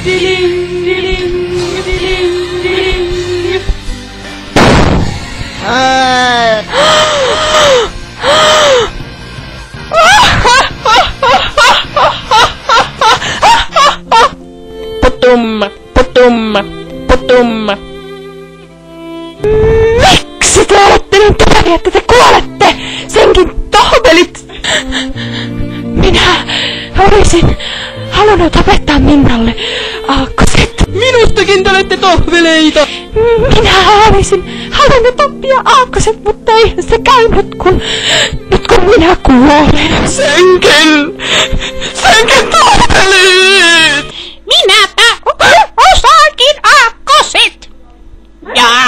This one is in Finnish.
Diling, diling, diling, diling. Putum, putum, putum. Miksi te olette niin tyhmiä, että te kuolette? Senkin tohvelit! Minä olisin halunnut opettaa Minnalle aakkoset. Minustakin te olette tohveleita! Minä olisin halunnut oppia aakkoset, mutta ei se käynyt, nyt kun minä kuolen. Senkin tohvelit! Minäpä osaankin aakkoset! Ja